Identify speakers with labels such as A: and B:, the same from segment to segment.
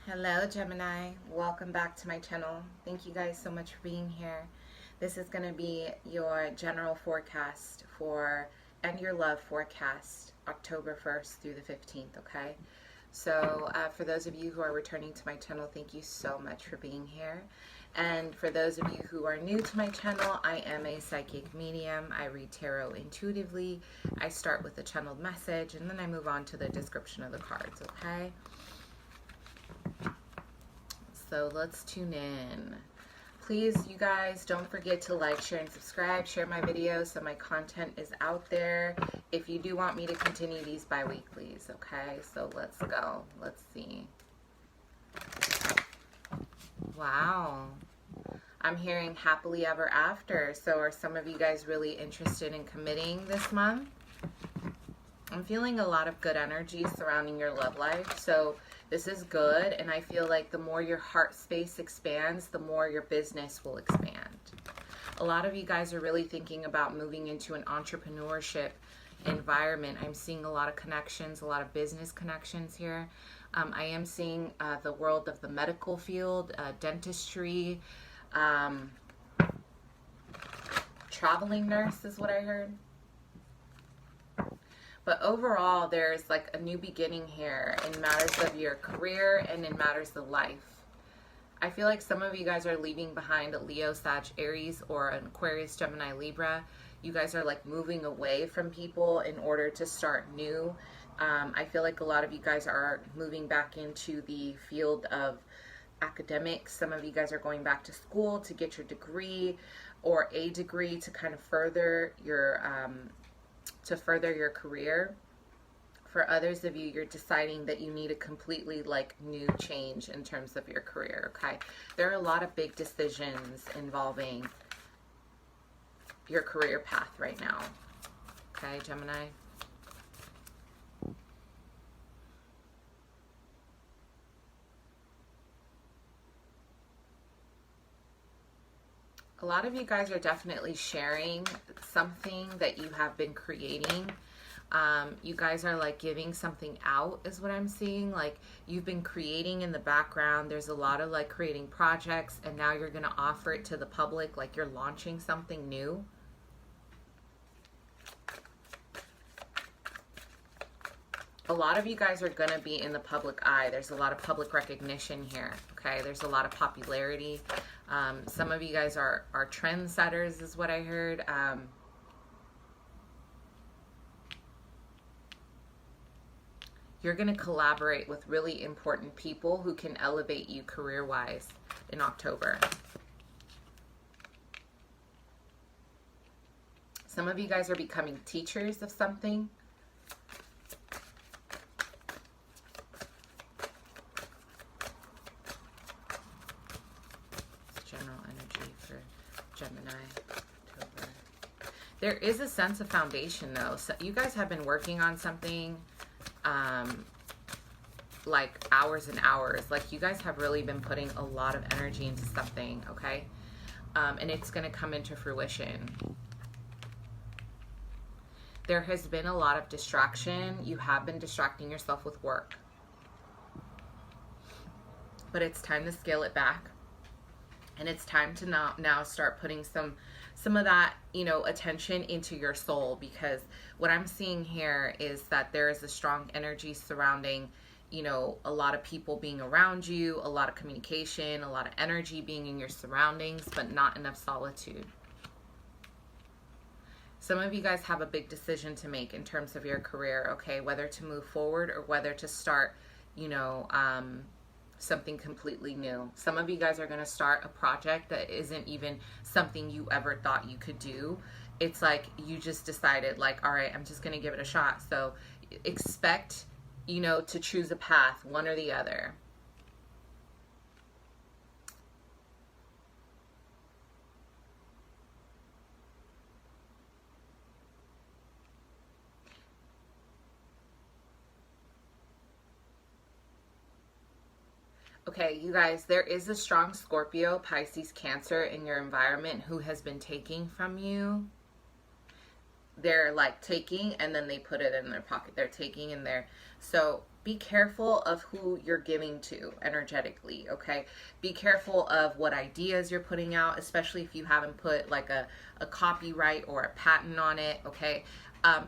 A: Hello Gemini, welcome back to my channel. Thank you guys so much for being here. This is going to be your general forecast and your love forecast October 1st through the 15th, okay? So for those of you who are returning to my channel, thank you so much for being here. And for those of you who are new to my channel, I am a psychic medium. I read tarot intuitively. I start with a channeled message and then I move on to the description of the cards, okay? So let's tune in. Please, you guys, don't forget to like, share, and subscribe. Share my videos so my content is out there. If you do want me to continue these bi-weeklies, okay? So let's go. Let's see. Wow. I'm hearing happily ever after. So are some of you guys really interested in committing this month? I'm feeling a lot of good energy surrounding your love life. So this is good, and I feel like the more your heart space expands, the more your business will expand. A lot of you guys are really thinking about moving into an entrepreneurship environment. I'm seeing a lot of connections, a lot of business connections here. I am seeing the world of the medical field, dentistry, traveling nurse is what I heard. But overall, there's like a new beginning here in matters of your career and in matters of life. I feel like some of you guys are leaving behind a Leo, Sag, Aries, or an Aquarius, Gemini, Libra. You guys are like moving away from people in order to start new. I feel like a lot of you guys are moving back into the field of academics. Some of you guys are going back to school to get your degree or a degree to kind of further your career. For others of you, you're deciding that you need a completely like new change in terms of your career, okay? There are a lot of big decisions involving your career path right now, okay, Gemini? A lot of you guys are definitely sharing something that you have been creating. You guys are like giving something out is what I'm seeing. Like you've been creating in the background. There's a lot of like creating projects, and now you're going to offer it to the public, like you're launching something new. A lot of you guys are going to be in the public eye. There's a lot of public recognition here, okay? There's a lot of popularity. Some of you guys are trendsetters is what I heard. You're going to collaborate with really important people who can elevate you career-wise in October. Some of you guys are becoming teachers of something. General energy for Gemini, October. There is a sense of foundation though. So you guys have been working on something like hours and hours. Like you guys have really been putting a lot of energy into something, okay? And it's going to come into fruition. There has been a lot of distraction. You have been distracting yourself with work. But it's time to scale it back. And it's time to now start putting some of that, you know, attention into your soul, because what I'm seeing here is that there is a strong energy surrounding, you know, a lot of people being around you, a lot of communication, a lot of energy being in your surroundings, but not enough solitude. Some of you guys have a big decision to make in terms of your career, okay, whether to move forward or whether to start, you know, something completely new. Some of you guys are going to start a project that isn't even something you ever thought you could do. It's like you just decided like, all right, I'm just going to give it a shot. So expect, you know, to choose a path, one or the other. Okay, you guys, there is a strong Scorpio, Pisces, Cancer in your environment who has been taking from you. They're like taking and then they put it in their pocket. They're taking in there. So be careful of who you're giving to energetically, okay? Be careful of what ideas you're putting out, especially if you haven't put like a copyright or a patent on it, okay?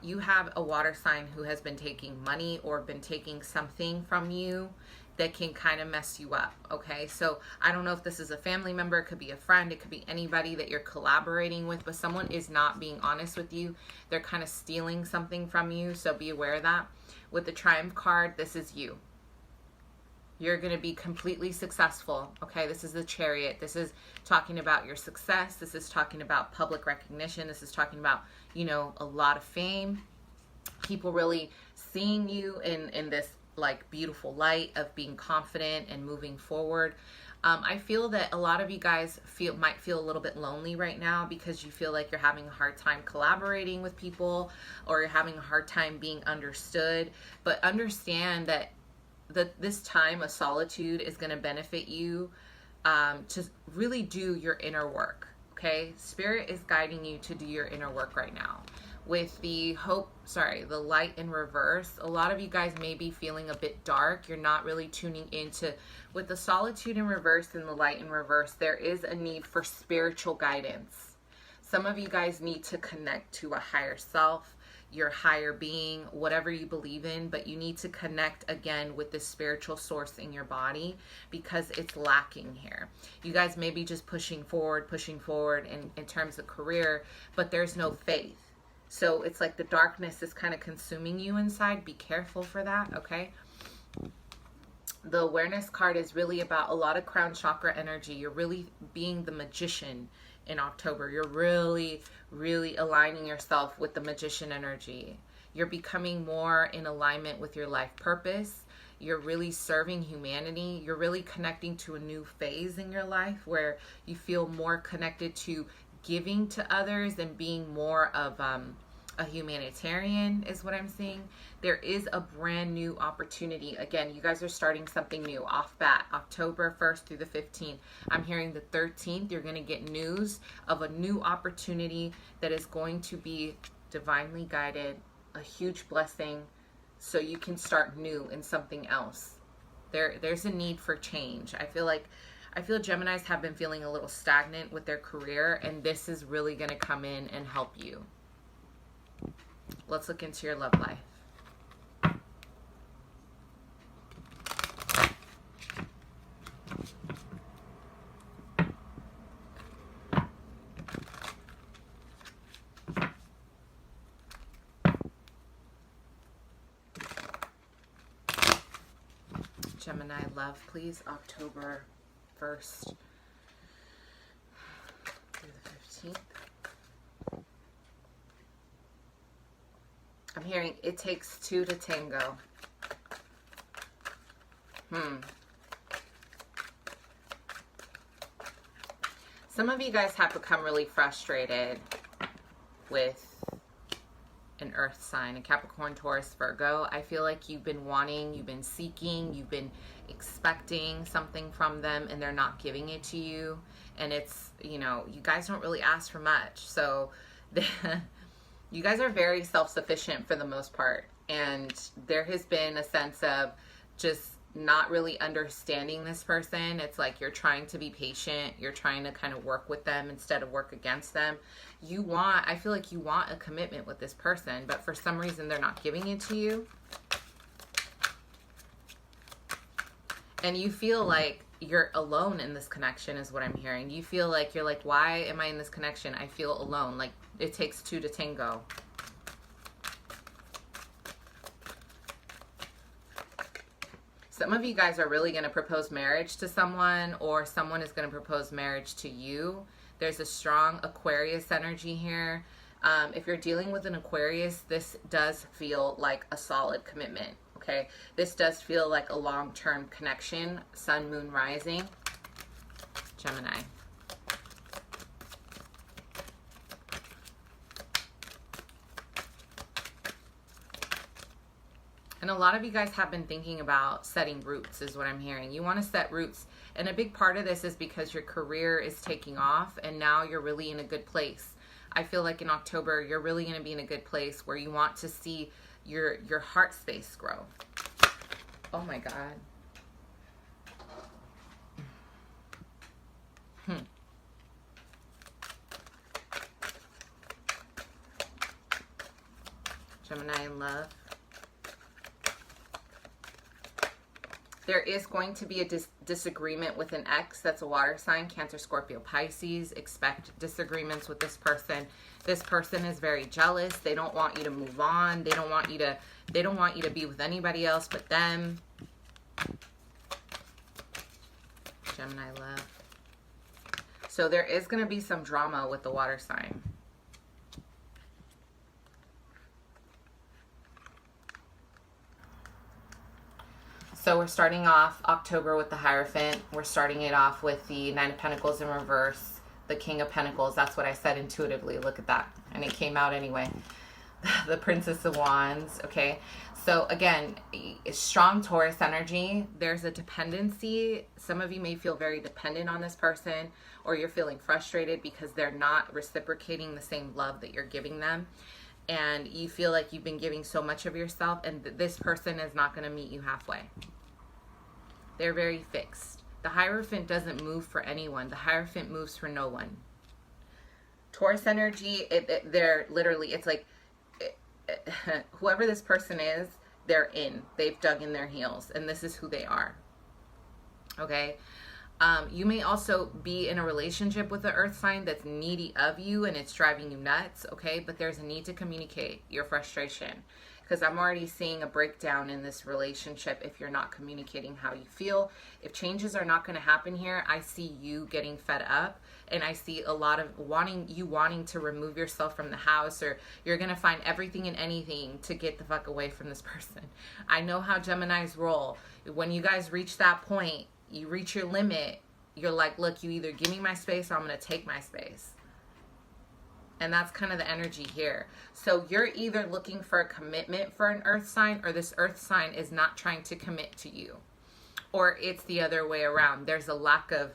A: You have a water sign who has been taking money or been taking something from you that can kind of mess you up, okay? So I don't know if this is a family member, it could be a friend, it could be anybody that you're collaborating with, but someone is not being honest with you. They're kind of stealing something from you, so be aware of that. With the Triumph card, this is you. You're going to be completely successful, okay? This is the Chariot. This is talking about your success. This is talking about public recognition. This is talking about, you know, a lot of fame. People really seeing you in this like beautiful light of being confident and moving forward. I feel that a lot of you guys might feel a little bit lonely right now because you feel like you're having a hard time collaborating with people, or you're having a hard time being understood. But understand that this time of solitude is going to benefit you to really do your inner work, okay? Spirit is guiding you to do your inner work right now. With the the light in reverse, a lot of you guys may be feeling a bit dark. You're not really tuning into, with the solitude in reverse and the light in reverse, there is a need for spiritual guidance. Some of you guys need to connect to a higher self, your higher being, whatever you believe in, but you need to connect again with the spiritual source in your body because it's lacking here. You guys may be just pushing forward in terms of career, but there's no faith. So it's like the darkness is kind of consuming you inside. Be careful for that, okay? The awareness card is really about a lot of crown chakra energy. You're really being the magician in October. You're really, really aligning yourself with the magician energy. You're becoming more in alignment with your life purpose. You're really serving humanity. You're really connecting to a new phase in your life where you feel more connected to giving to others and being more of a humanitarian is what I'm seeing. There is a brand new opportunity. Again, you guys are starting something new off bat, October 1st through the 15th. I'm hearing the 13th, you're going to get news of a new opportunity that is going to be divinely guided, a huge blessing, so you can start new in something else. There's a need for change. I feel Geminis have been feeling a little stagnant with their career, and this is really going to come in and help you. Let's look into your love life. Gemini love, please, October 1st through the 15th. I'm hearing it takes two to tango. Some of you guys have become really frustrated with an earth sign, a Capricorn, Taurus, Virgo. I feel like you've been wanting, you've been seeking, you've been expecting something from them and they're not giving it to you. And it's, you know, you guys don't really ask for much. So you guys are very self-sufficient for the most part. And there has been a sense of just not really understanding this person. It's like you're trying to be patient. You're trying to kind of work with them instead of work against them. I feel like you want a commitment with this person, but for some reason they're not giving it to you. And you feel like you're alone in this connection is what I'm hearing. You feel like you're like, why am I in this connection? I feel alone. Like it takes two to tango. Some of you guys are really going to propose marriage to someone, or someone is going to propose marriage to you. There's a strong Aquarius energy here. If you're dealing with an Aquarius, this does feel like a solid commitment, okay? This does feel like a long-term connection. Sun, Moon, Rising. Gemini. And a lot of you guys have been thinking about setting roots is what I'm hearing. You want to set roots. And a big part of this is because your career is taking off and now you're really in a good place. I feel like in October, you're really going to be in a good place where you want to see your heart space grow. Oh my God. Gemini in love. There is going to be a disagreement with an ex that's a water sign, Cancer, Scorpio, Pisces. Expect disagreements with this person. This person is very jealous. They don't want you to move on. They don't want you to be with anybody else but them. Gemini love. So there is going to be some drama with the water sign. So we're starting off October with the Hierophant. We're starting it off with the Nine of Pentacles in reverse, the King of Pentacles. That's what I said intuitively. Look at that. And it came out anyway. The Princess of Wands. Okay. So again, strong Taurus energy. There's a dependency. Some of you may feel very dependent on this person, or you're feeling frustrated because they're not reciprocating the same love that you're giving them. And you feel like you've been giving so much of yourself, and this person is not going to meet you halfway. They're very fixed. The Hierophant doesn't move for anyone. The Hierophant moves for no one. Taurus energy, they're literally, it's like, whoever this person is, they're in. They've dug in their heels, and this is who they are. Okay? You may also be in a relationship with an earth sign that's needy of you and it's driving you nuts, okay? But there's a need to communicate your frustration, because I'm already seeing a breakdown in this relationship if you're not communicating how you feel. If changes are not going to happen here, I see you getting fed up, and I see a lot of wanting to remove yourself from the house, or you're going to find everything and anything to get the fuck away from this person. I know how Geminis roll. When you guys reach that point, you reach your limit, you're like, look, you either give me my space or I'm going to take my space. And that's kind of the energy here. So you're either looking for a commitment for an earth sign, or this earth sign is not trying to commit to you. Or it's the other way around. There's a lack of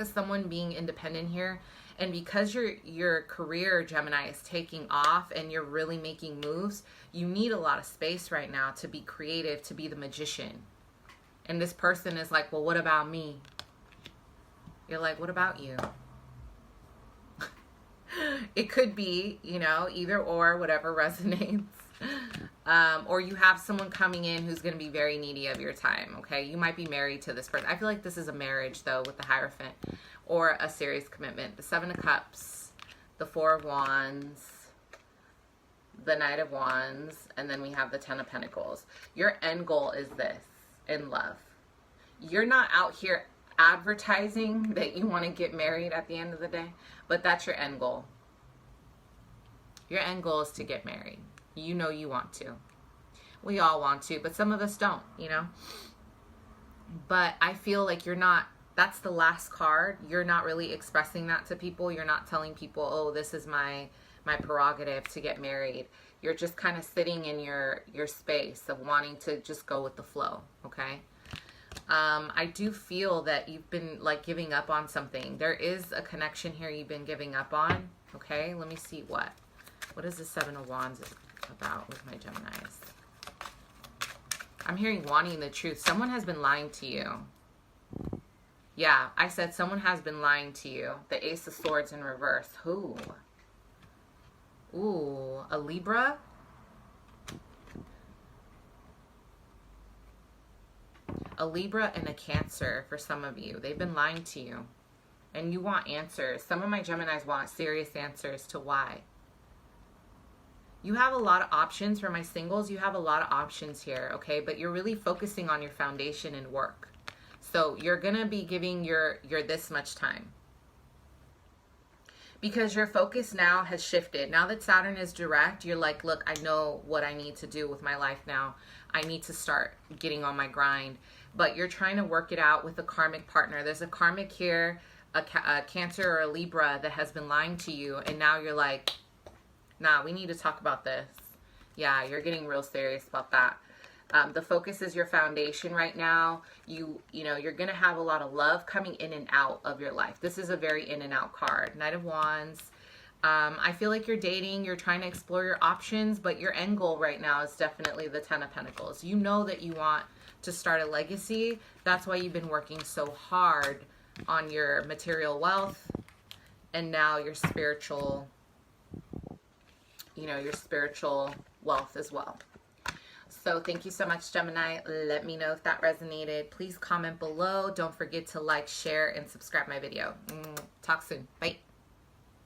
A: someone being independent here. And because your career, Gemini, is taking off and you're really making moves, you need a lot of space right now to be creative, to be the magician. And this person is like, well, what about me? You're like, what about you? It could be, either or, whatever resonates. Or you have someone coming in who's going to be very needy of your time, okay? You might be married to this person. I feel like this is a marriage, though, with the Hierophant, or a serious commitment. The Seven of Cups, the Four of Wands, the Knight of Wands, and then we have the Ten of Pentacles. Your end goal is this. In love. You're not out here advertising that you want to get married at the end of the day, but that's your end goal. Your end goal is to get married. You know you want to. We all want to, but some of us don't, But I feel like you're not, that's the last card. You're not really expressing that to people. You're not telling people, oh, this is my prerogative to get married. You're just kind of sitting in your space of wanting to just go with the flow, okay? I do feel that you've been like giving up on something. There is a connection here you've been giving up on, okay? Let me see what is the Seven of Wands about with my Geminis. I'm hearing wanting the truth. Someone has been lying to you. Yeah, I said someone has been lying to you. The Ace of Swords in reverse. Who? Ooh, a Libra? A Libra and a Cancer for some of you. They've been lying to you. And you want answers. Some of my Geminis want serious answers to why. You have a lot of options. For my singles, you have a lot of options here, okay? But you're really focusing on your foundation and work. So you're going to be giving your this much time. Because your focus now has shifted. Now that Saturn is direct, you're like, look, I know what I need to do with my life now. I need to start getting on my grind. But you're trying to work it out with a karmic partner. There's a karmic here, a Cancer or a Libra that has been lying to you. And now you're like, nah, we need to talk about this. Yeah, you're getting real serious about that. The focus is your foundation right now. You're going to have a lot of love coming in and out of your life. This is a very in and out card. Knight of Wands. I feel like you're dating, you're trying to explore your options, but your end goal right now is definitely the Ten of Pentacles. You know that you want to start a legacy. That's why you've been working so hard on your material wealth and now your spiritual, your spiritual wealth as well. So thank you so much, Gemini. Let me know if that resonated. Please comment below. Don't forget to like, share, and subscribe my video. Talk soon. Bye.